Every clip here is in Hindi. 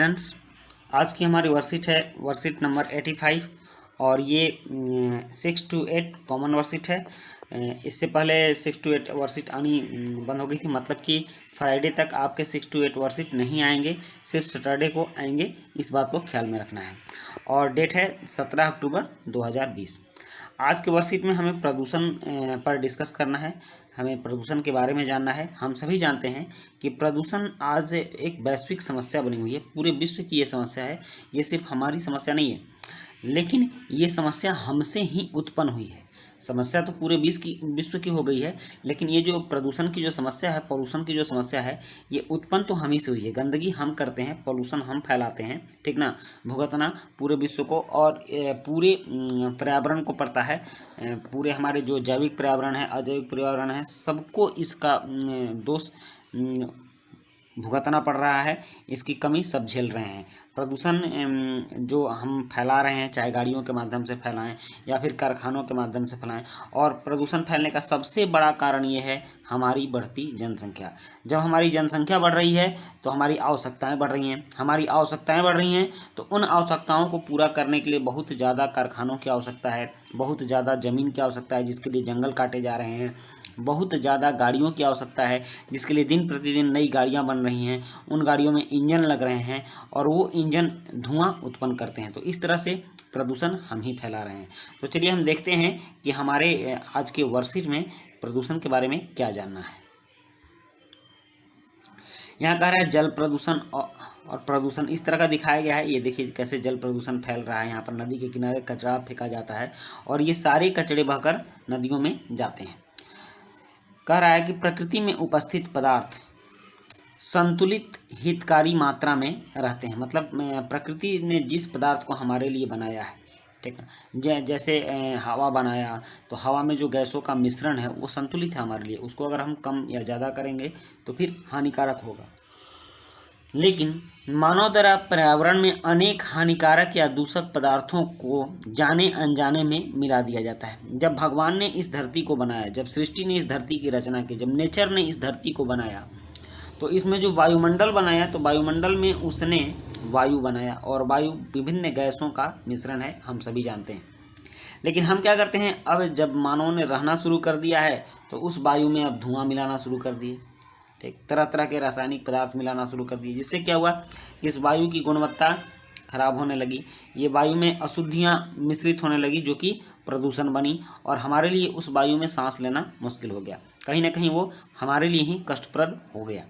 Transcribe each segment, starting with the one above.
स्टूडेंट्स, आज की हमारी वर्कशीट है वर्कशीट नंबर 85 और ये 6 to 8 कॉमन वर्कशीट है। इससे पहले 6 to 8 वर्कशीट आनी बंद हो गई थी, मतलब कि फ्राइडे तक आपके 6 to 8 वर्कशीट नहीं आएंगे, सिर्फ सैटरडे को आएंगे। इस बात को ख्याल में रखना है। और डेट है 17 अक्टूबर 2020। आज के वर्कशीट में हमें प्रदूषण पर डिस्कस करना है, हमें प्रदूषण के बारे में जानना है। हम सभी जानते हैं कि प्रदूषण आज एक वैश्विक समस्या बनी हुई है, पूरे विश्व की ये समस्या है। ये सिर्फ हमारी समस्या नहीं है, लेकिन ये समस्या हमसे ही उत्पन्न हुई है। समस्या तो पूरे विश्व की हो गई है, लेकिन ये जो प्रदूषण की जो समस्या है, पोल्यूशन की जो समस्या है, ये उत्पन्न तो हम ही से हुई है। गंदगी हम करते हैं, पोल्यूशन हम फैलाते हैं, ठीक ना। भुगतना पूरे विश्व को और पूरे पर्यावरण को पड़ता है। पूरे हमारे जो जैविक पर्यावरण है, अजैविक पर्यावरण है, सबको इसका दोष भुगतना पड़ रहा है। इसकी कमी सब झेल रहे हैं। प्रदूषण जो हम फैला रहे हैं, चाहे गाड़ियों के माध्यम से फैलाएं या फिर कारखानों के माध्यम से फैलाएं, और प्रदूषण फैलने का सबसे बड़ा कारण ये है हमारी बढ़ती जनसंख्या। जब हमारी जनसंख्या बढ़ रही है तो हमारी आवश्यकताएं बढ़ रही हैं। हमारी आवश्यकताएं बढ़ रही हैं तो उन आवश्यकताओं को पूरा करने के लिए बहुत ज़्यादा कारखानों की आवश्यकता है, बहुत ज़्यादा ज़मीन की आवश्यकता है, जिसके लिए जंगल काटे जा रहे हैं। बहुत ज़्यादा गाड़ियों की आवश्यकता है, जिसके लिए दिन प्रतिदिन नई गाड़ियां बन रही हैं। उन गाड़ियों में इंजन लग रहे हैं और वो इंजन धुआं उत्पन्न करते हैं। तो इस तरह से प्रदूषण हम ही फैला रहे हैं। तो चलिए हम देखते हैं कि हमारे आज के वर्कशीट में प्रदूषण के बारे में क्या जानना है। यहाँ कह रहा है जल प्रदूषण और प्रदूषण इस तरह का दिखाया गया है। ये देखिए कैसे जल प्रदूषण फैल रहा है। यहाँ पर नदी के किनारे कचरा फेंका जाता है और ये सारे कचरे बहकर नदियों में जाते हैं। कह रहा है कि प्रकृति में उपस्थित पदार्थ संतुलित हितकारी मात्रा में रहते हैं। मतलब प्रकृति ने जिस पदार्थ को हमारे लिए बनाया है, ठीक है, जैसे हवा बनाया, तो हवा में जो गैसों का मिश्रण है वो संतुलित है हमारे लिए। उसको अगर हम कम या ज़्यादा करेंगे तो फिर हानिकारक होगा। लेकिन मानव द्वारा पर्यावरण में अनेक हानिकारक या दूषक पदार्थों को जाने अनजाने में मिला दिया जाता है। जब भगवान ने इस धरती को बनाया, जब सृष्टि ने इस धरती की रचना की, जब नेचर ने इस धरती को बनाया, तो इसमें जो वायुमंडल बनाया, तो वायुमंडल में उसने वायु बनाया और वायु विभिन्न गैसों का मिश्रण है, हम सभी जानते हैं। लेकिन हम क्या करते हैं, अब जब मानव ने रहना शुरू कर दिया है तो उस वायु में अब धुआं मिलाना शुरू कर दिए, ठीक, तरह तरह के रासायनिक पदार्थ मिलाना शुरू कर दिए, जिससे क्या हुआ, इस वायु की गुणवत्ता खराब होने लगी। ये वायु में अशुद्धियाँ मिश्रित होने लगी, जो कि प्रदूषण बनी और हमारे लिए उस वायु में सांस लेना मुश्किल हो गया। कहीं ना कहीं वो हमारे लिए ही कष्टप्रद हो गया।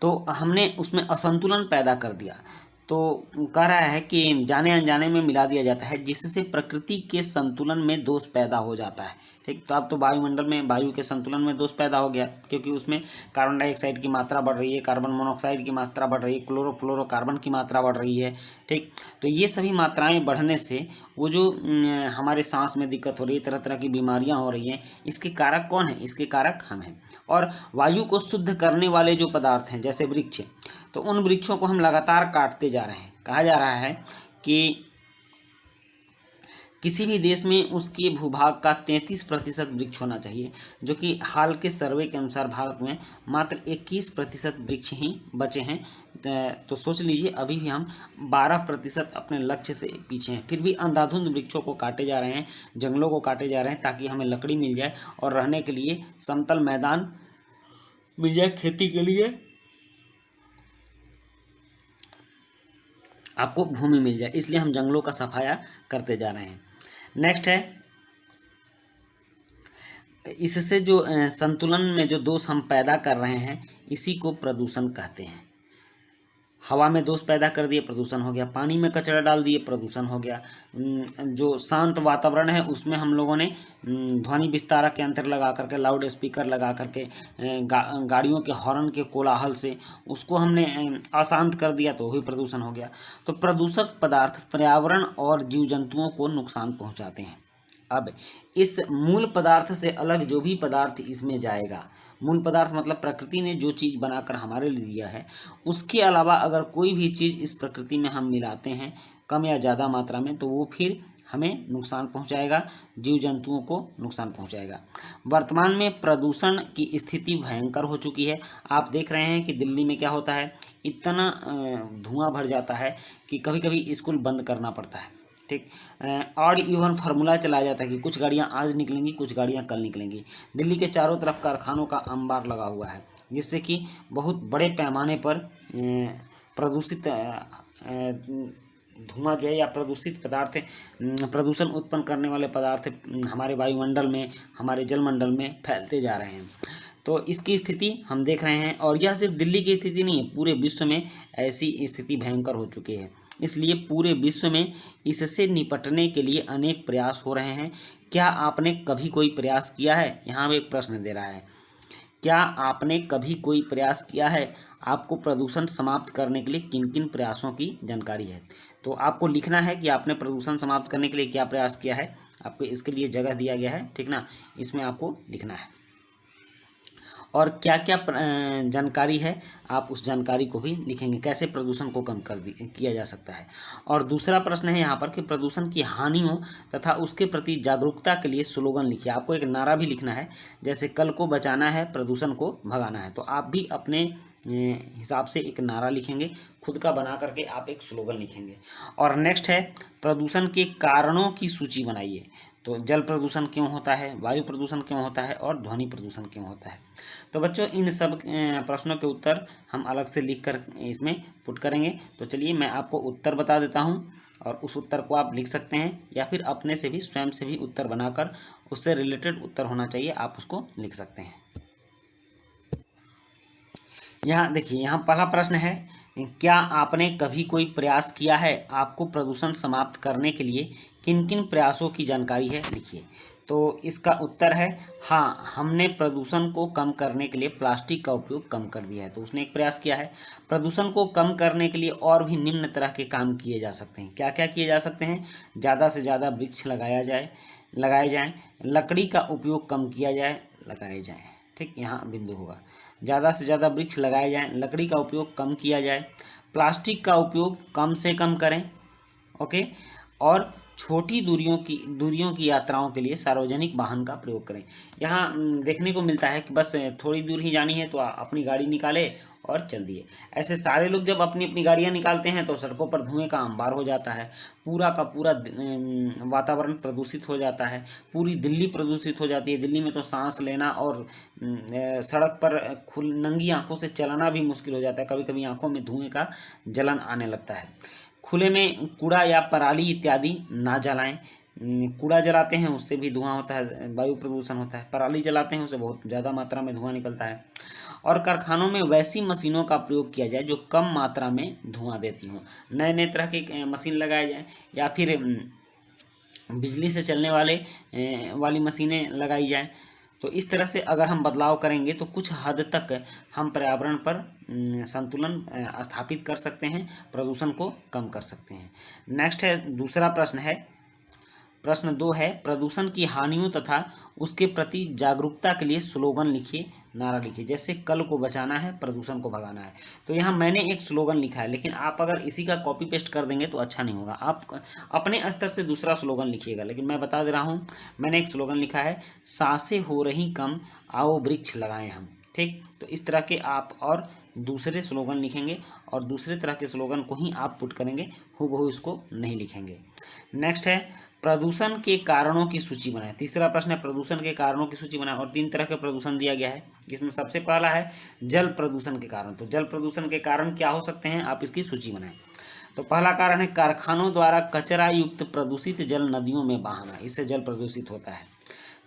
तो हमने उसमें असंतुलन पैदा कर दिया। तो कह रहा है कि जाने अनजाने में मिला दिया जाता है, जिससे प्रकृति के संतुलन में दोष पैदा हो जाता है, ठीक। तो अब तो वायुमंडल में वायु के संतुलन में दोष पैदा हो गया, क्योंकि उसमें कार्बन डाइऑक्साइड की मात्रा बढ़ रही है, कार्बन मोनोऑक्साइड की मात्रा बढ़ रही है, क्लोरोफ्लोरोकार्बन की मात्रा बढ़ रही है, ठीक। तो ये सभी मात्राएं बढ़ने से वो जो हमारे सांस में दिक्कत हो रही है, तरह तरह की बीमारियां हो रही हैं, इसके कारक कौन है? इसके कारक हम हैं। और वायु को शुद्ध करने वाले जो पदार्थ हैं, जैसे वृक्ष, तो उन वृक्षों को हम लगातार काटते जा रहे हैं। कहा जा रहा है कि किसी भी देश में उसके भूभाग का 33% वृक्ष होना चाहिए, जो कि हाल के सर्वे के अनुसार भारत में मात्र 21% वृक्ष ही बचे हैं। तो सोच लीजिए, अभी भी हम 12% अपने लक्ष्य से पीछे हैं। फिर भी अंधाधुंध वृक्षों को काटे जा रहे हैं, जंगलों को काटे जा रहे हैं, ताकि हमें लकड़ी मिल जाए और रहने के लिए समतल मैदान मिल जाए, खेती के लिए आपको भूमि मिल जाए। इसलिए हम जंगलों का सफाया करते जा रहे हैं। नेक्स्ट है, इससे जो संतुलन में जो दोष हम पैदा कर रहे हैं, इसी को प्रदूषण कहते हैं। हवा में दोष पैदा कर दिए, प्रदूषण हो गया। पानी में कचरा डाल दिए, प्रदूषण हो गया। जो शांत वातावरण है उसमें हम लोगों ने ध्वनि विस्तारक यंत्र लगा करके, लाउड स्पीकर लगा करके, गाड़ियों के हॉर्न के कोलाहल से उसको हमने अशांत कर दिया, तो वही प्रदूषण हो गया। तो प्रदूषक पदार्थ पर्यावरण और जीव जंतुओं को नुकसान पहुंचाते हैं। अब इस मूल पदार्थ से अलग जो भी पदार्थ इसमें जाएगा, मूल पदार्थ मतलब प्रकृति ने जो चीज़ बनाकर हमारे लिए दिया है, उसके अलावा अगर कोई भी चीज़ इस प्रकृति में हम मिलाते हैं कम या ज़्यादा मात्रा में, तो वो फिर हमें नुकसान पहुंचाएगा, जीव जंतुओं को नुकसान पहुंचाएगा। वर्तमान में प्रदूषण की स्थिति भयंकर हो चुकी है। आप देख रहे हैं कि दिल्ली में क्या होता है इतना धुआं भर जाता है कि कभी कभी स्कूल बंद करना पड़ता है। ठीक, ऑड इवन फार्मूला चलाया जाता है कि कुछ गाड़ियां आज निकलेंगी, कुछ गाड़ियां कल निकलेंगी। दिल्ली के चारों तरफ कारखानों का अंबार लगा हुआ है, जिससे कि बहुत बड़े पैमाने पर प्रदूषित धुआं जो है या प्रदूषित पदार्थ, प्रदूषण उत्पन्न करने वाले पदार्थ हमारे वायुमंडल में, हमारे जलमंडल में फैलते जा रहे हैं। तो इसकी स्थिति हम देख रहे हैं, और यह सिर्फ दिल्ली की स्थिति नहीं है, पूरे विश्व में ऐसी स्थिति भयंकर हो चुकी है। इसलिए पूरे विश्व में इससे निपटने के लिए अनेक प्रयास हो रहे हैं। क्या आपने कभी कोई प्रयास किया है? यहाँ एक प्रश्न दे रहा है, क्या आपने कभी कोई प्रयास किया है? आपको प्रदूषण समाप्त करने के लिए किन किन प्रयासों की जानकारी है? तो आपको लिखना है कि आपने प्रदूषण समाप्त करने के लिए क्या प्रयास किया है। आपको इसके लिए जगह दिया गया है, ठीक ना, इसमें आपको लिखना है। और क्या क्या जानकारी है, आप उस जानकारी को भी लिखेंगे, कैसे प्रदूषण को कम किया जा सकता है। और दूसरा प्रश्न है यहाँ पर कि प्रदूषण की हानियों तथा उसके प्रति जागरूकता के लिए स्लोगन लिखिए। आपको एक नारा भी लिखना है, जैसे कल को बचाना है, प्रदूषण को भगाना है। तो आप भी अपने हिसाब से एक नारा लिखेंगे, खुद का बना करके आप एक स्लोगन लिखेंगे। और नेक्स्ट है प्रदूषण के कारणों की सूची बनाइए। तो जल प्रदूषण क्यों होता है, वायु प्रदूषण क्यों होता है, और ध्वनि प्रदूषण क्यों होता है। तो बच्चों इन सब प्रश्नों के उत्तर हम अलग से लिख कर इसमें पुट करेंगे। तो चलिए मैं आपको उत्तर बता देता हूं, और उस उत्तर को आप लिख सकते हैं, या फिर अपने से भी स्वयं से भी उत्तर बनाकर, उससे रिलेटेड उत्तर होना चाहिए, आप उसको लिख सकते हैं। यहाँ देखिए, यहाँ पहला प्रश्न है, क्या आपने कभी कोई प्रयास किया है? आपको प्रदूषण समाप्त करने के लिए किन किन प्रयासों की जानकारी है, लिखिए। तो इसका उत्तर है हाँ, हमने प्रदूषण को कम करने के लिए प्लास्टिक का उपयोग कम कर दिया है। तो उसने एक प्रयास किया है। प्रदूषण को कम करने के लिए और भी निम्न तरह के काम किए जा सकते हैं। क्या क्या किए जा सकते हैं? ज़्यादा से ज़्यादा वृक्ष लगाए जाएँ, लकड़ी का उपयोग कम किया जाए, लगाए जाएँ। ठीक, यहाँ बिंदु होगा, ज़्यादा से ज़्यादा वृक्ष लगाए जाएँ, लकड़ी का उपयोग कम किया जाए, प्लास्टिक का उपयोग कम से कम करें, ओके, और छोटी दूरियों की यात्राओं के लिए सार्वजनिक वाहन का प्रयोग करें। यहाँ देखने को मिलता है कि बस थोड़ी दूर ही जानी है तो अपनी गाड़ी निकाले और चल दिए। ऐसे सारे लोग जब अपनी अपनी गाड़ियाँ निकालते हैं तो सड़कों पर धुएं का अंबार हो जाता है, पूरा का पूरा वातावरण प्रदूषित हो जाता है, पूरी दिल्ली प्रदूषित हो जाती है। दिल्ली में तो सांस लेना और सड़क पर नंगी आंखों से चलना भी मुश्किल हो जाता है, कभी कभी आंखों में धुएं का जलन आने लगता है। खुले में कूड़ा या पराली इत्यादि ना जलाएं। कूड़ा जलाते हैं उससे भी धुआं होता है, वायु प्रदूषण होता है। पराली जलाते हैं उससे बहुत ज़्यादा मात्रा में धुआं निकलता है। और कारखानों में वैसी मशीनों का प्रयोग किया जाए जो कम मात्रा में धुआं देती हों। नए नए तरह के मशीन लगाए जाएँ, या फिर बिजली से चलने वाली मशीनें लगाई जाएँ। तो इस तरह से अगर हम बदलाव करेंगे तो कुछ हद तक हम पर्यावरण पर संतुलन स्थापित कर सकते हैं, प्रदूषण को कम कर सकते हैं। नेक्स्ट है, दूसरा प्रश्न है, प्रश्न 2 है, प्रदूषण की हानियों तथा उसके प्रति जागरूकता के लिए स्लोगन लिखिए, नारा लिखिए। जैसे कल को बचाना है, प्रदूषण को भगाना है। तो यहाँ मैंने एक स्लोगन लिखा है, लेकिन आप अगर इसी का कॉपी पेस्ट कर देंगे तो अच्छा नहीं होगा। आप अपने स्तर से दूसरा स्लोगन लिखिएगा, लेकिन मैं बता दे रहा हूँ, मैंने एक स्लोगन लिखा है, सांसें हो रही कम, आओ वृक्ष लगाएं हम। ठीक, तो इस तरह के आप और दूसरे स्लोगन लिखेंगे, और दूसरे तरह के स्लोगन को ही आप पुट करेंगे, हूबहू इसको नहीं लिखेंगे। नेक्स्ट है, प्रदूषण के कारणों की सूची बनाएं। तीसरा प्रश्न है, प्रदूषण के कारणों की सूची बनाएं। और 3 तरह के प्रदूषण दिया गया है, इसमें सबसे पहला है जल प्रदूषण के कारण। तो जल प्रदूषण के कारण क्या हो सकते हैं, आप इसकी सूची बनाएं। तो पहला कारण है कारखानों द्वारा कचरा युक्त प्रदूषित जल नदियों में बहाना, इससे जल प्रदूषित होता है।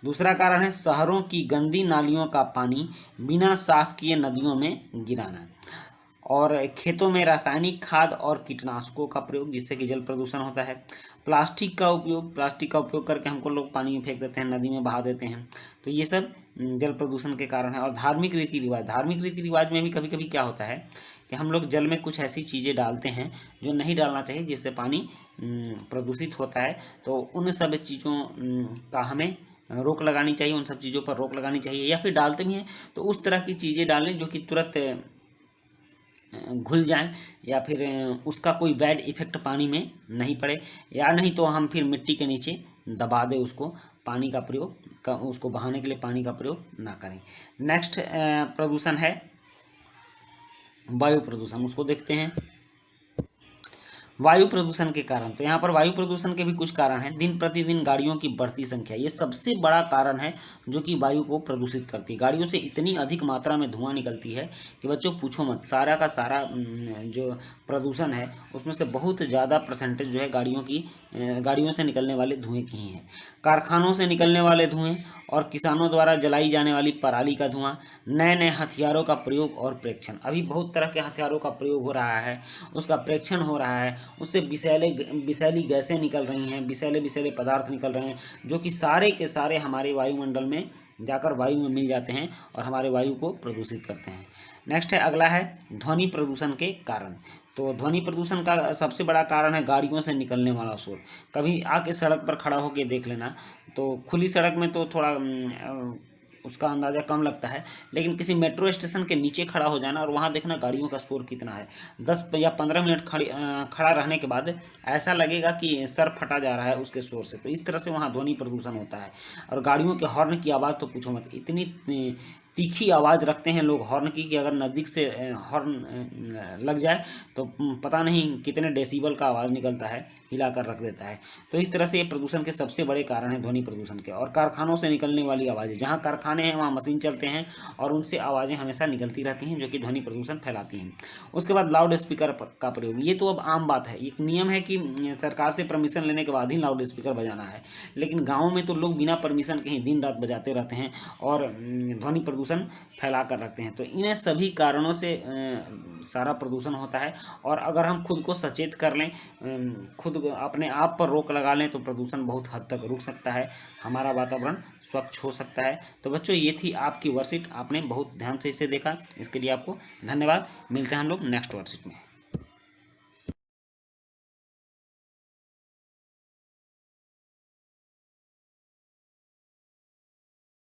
दूसरा कारण है शहरों की गंदी नालियों का पानी बिना साफ किए नदियों में गिराना, और खेतों में रासायनिक खाद और कीटनाशकों का प्रयोग, जिससे कि जल प्रदूषण होता है। प्लास्टिक का उपयोग करके हमको लोग पानी में फेंक देते हैं, नदी में बहा देते हैं। तो ये सब जल प्रदूषण के कारण है। और धार्मिक रीति रिवाज में भी कभी कभी क्या होता है कि हम लोग जल में कुछ ऐसी चीज़ें डालते हैं जो नहीं डालना चाहिए, जिससे पानी प्रदूषित होता है। तो उन सब चीज़ों का हमें रोक लगानी चाहिए, उन सब चीज़ों पर रोक लगानी चाहिए। या फिर डालते भी हैं तो उस तरह की चीज़ें डालें जो कि तुरंत घुल जाएं, या फिर उसका कोई बैड इफेक्ट पानी में नहीं पड़े, या नहीं तो हम फिर मिट्टी के नीचे दबा दें उसको, पानी का प्रयोग उसको बहाने के लिए पानी का प्रयोग ना करें। नेक्स्ट प्रदूषण है वायु प्रदूषण, उसको देखते हैं। वायु प्रदूषण के कारण, तो यहाँ पर वायु प्रदूषण के भी कुछ कारण हैं। दिन प्रतिदिन गाड़ियों की बढ़ती संख्या, ये सबसे बड़ा कारण है जो कि वायु को प्रदूषित करती है। गाड़ियों से इतनी अधिक मात्रा में धुआं निकलती है कि बच्चों पूछो मत। सारा का सारा जो प्रदूषण है उसमें से बहुत ज़्यादा परसेंटेज जो है गाड़ियों से निकलने वाले धुएँ की ही है। कारखानों से निकलने वाले धुएँ और किसानों द्वारा जलाई जाने वाली पराली का धुआं, नए नए हथियारों का प्रयोग और प्रेक्षण। अभी बहुत तरह के हथियारों का प्रयोग हो रहा है, उसका प्रेक्षण हो रहा है, उससे विषैली गैसें निकल रही हैं, विषैले पदार्थ निकल रहे हैं, जो कि सारे के सारे हमारे वायुमंडल में जाकर वायु में मिल जाते हैं और हमारे वायु को प्रदूषित करते हैं। नेक्स्ट है, अगला है ध्वनि प्रदूषण के कारण। तो ध्वनि प्रदूषण का सबसे बड़ा कारण है गाड़ियों से निकलने वाला शोर। कभी आके सड़क पर खड़ा होकर देख लेना, तो खुली सड़क में तो थोड़ा उसका अंदाज़ा कम लगता है, लेकिन किसी मेट्रो स्टेशन के नीचे खड़ा हो जाना और वहाँ देखना गाड़ियों का शोर कितना है। 10 या 15 मिनट खड़ा रहने के बाद ऐसा लगेगा कि सर फटा जा रहा है उसके शोर से। तो इस तरह से वहाँ ध्वनि प्रदूषण होता है। और गाड़ियों के हॉर्न की आवाज़ तो पूछो मत, इतनी तीखी आवाज़ रखते हैं लोग हॉर्न की कि अगर नज़दीक से हॉर्न लग जाए तो पता नहीं कितने डेसिबल का आवाज़ निकलता है, हिला कर रख देता है। तो इस तरह से ये प्रदूषण के सबसे बड़े कारण हैं ध्वनि प्रदूषण के। और कारखानों से निकलने वाली आवाज़ें, जहाँ कारखाने हैं वहाँ मशीन चलते हैं और उनसे आवाज़ें हमेशा निकलती रहती हैं जो कि ध्वनि प्रदूषण फैलाती हैं। उसके बाद लाउड स्पीकर का प्रयोग, ये तो अब आम बात है। एक नियम है कि सरकार से परमिशन लेने के बाद ही लाउड स्पीकर बजाना है, लेकिन गाँव में तो लोग बिना परमिशन के ही दिन रात बजाते रहते हैं और ध्वनि प्रदूषण फैला कर रखते हैं। तो इन सभी कारणों से सारा प्रदूषण होता है। और अगर हम खुद को सचेत कर लें, खुद अपने आप पर रोक लगा लें, तो प्रदूषण बहुत हद तक रुक सकता है, हमारा वातावरण स्वच्छ हो सकता है। तो बच्चों, ये थी आपकी वर्कशीट, आपने बहुत ध्यान से इसे देखा, इसके लिए आपको धन्यवाद। मिलते हैं हम लोग नेक्स्ट वर्कशीट में।